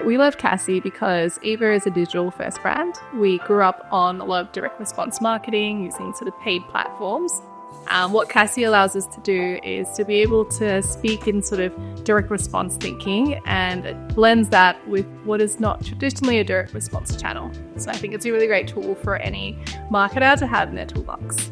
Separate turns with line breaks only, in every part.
We love CAASie because Eva is a digital first brand. We grew up on a lot of direct response marketing using sort of paid platforms. What CAASie allows us to do is to be able to speak in sort of direct response thinking, and it blends that with what is not traditionally a direct response channel. So I think it's a really great tool for any marketer to have in their toolbox.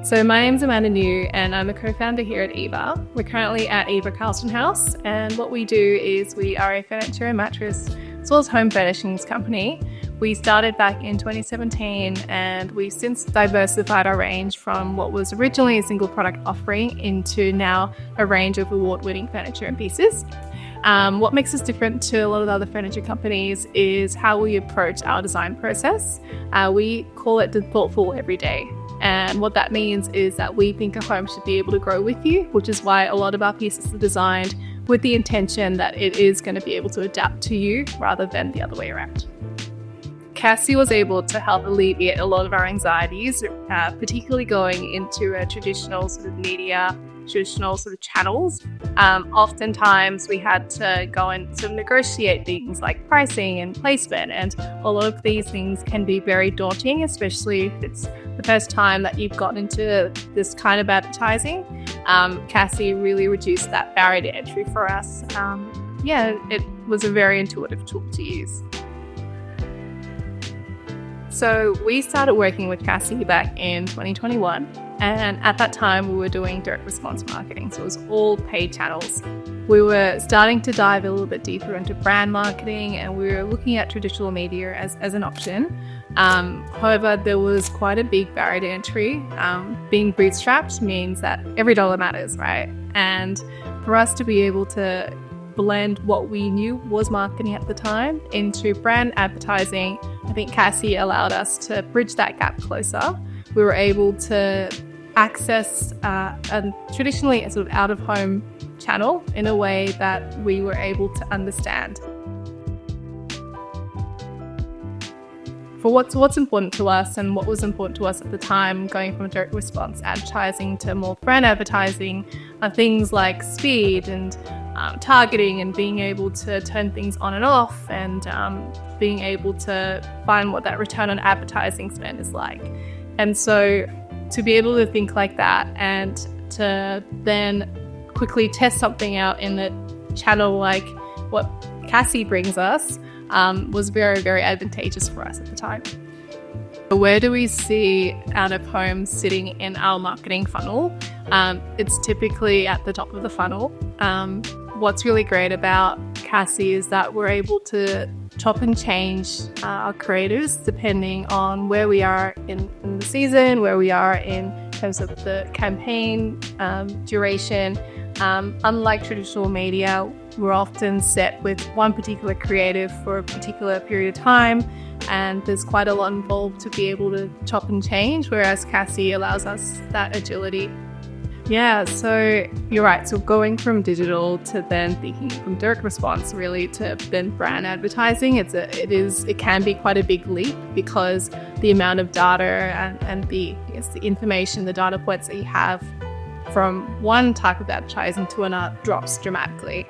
So my name's Amanda New and I'm a co-founder here at Eva. We're currently at Eva Carlton House, and what we do is we are a furniture and mattress as well as home furnishings company. We started back in 2017 and we've since diversified our range from what was originally a single product offering into now a range of award-winning furniture and pieces. What makes us different to a lot of other furniture companies is how we approach our design process. We call it the thoughtful every day. And what that means is that we think a home should be able to grow with you, which is why a lot of our pieces are designed with the intention that it is going to be able to adapt to you rather than the other way around. CAASie was able to help alleviate a lot of our anxieties, particularly going into a traditional sort of media, traditional sort of channels. Oftentimes we had to go and sort of negotiate things like pricing and placement, and a lot of these things can be very daunting, especially if it's the first time that you've gotten into this kind of advertising. CAASie really reduced that barrier to entry for us. It was a very intuitive tool to use. So we started working with CAASie back in 2021, and at that time we were doing direct response marketing, so it was all paid channels. We were starting to dive a little bit deeper into brand marketing, and we were looking at traditional media as an option. However, there was quite a big barrier to entry. Being bootstrapped means that every dollar matters, right? And for us to be able to blend what we knew was marketing at the time into brand advertising, I think CAASie allowed us to bridge that gap closer. We were able to access a traditionally sort of out-of-home channel in a way that we were able to understand. For what's important to us and what was important to us at the time, going from direct response advertising to more brand advertising, are things like speed and targeting and being able to turn things on and off, and being able to find what that return on advertising spend is like. And so to be able to think like that and to then quickly test something out in the channel like what CAASie brings us was very, very advantageous for us at the time. Where do we see out of home sitting in our marketing funnel? It's typically at the top of the funnel. What's really great about CAASie is that we're able to chop and change our creatives depending on where we are in the season, where we are in terms of the campaign duration. Unlike traditional media, we're often set with one particular creative for a particular period of time, and there's quite a lot involved to be able to chop and change, whereas CAASie allows us that agility. Yeah, so you're right. So going from digital to then thinking from direct response really to then brand advertising, it can be quite a big leap because the amount of data and the information, the data points that you have from one type of advertising to another drops dramatically.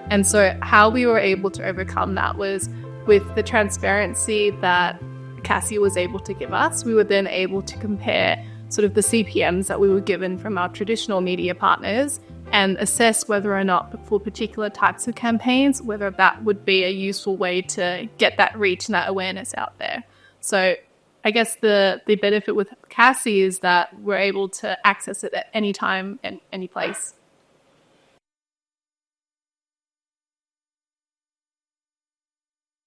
And so how we were able to overcome that was with the transparency that CAASie was able to give us. We were then able to compare sort of the CPMs that we were given from our traditional media partners and assess whether or not for particular types of campaigns, whether that would be a useful way to get that reach and that awareness out there. So I guess the benefit with CAASie is that we're able to access it at any time and any place.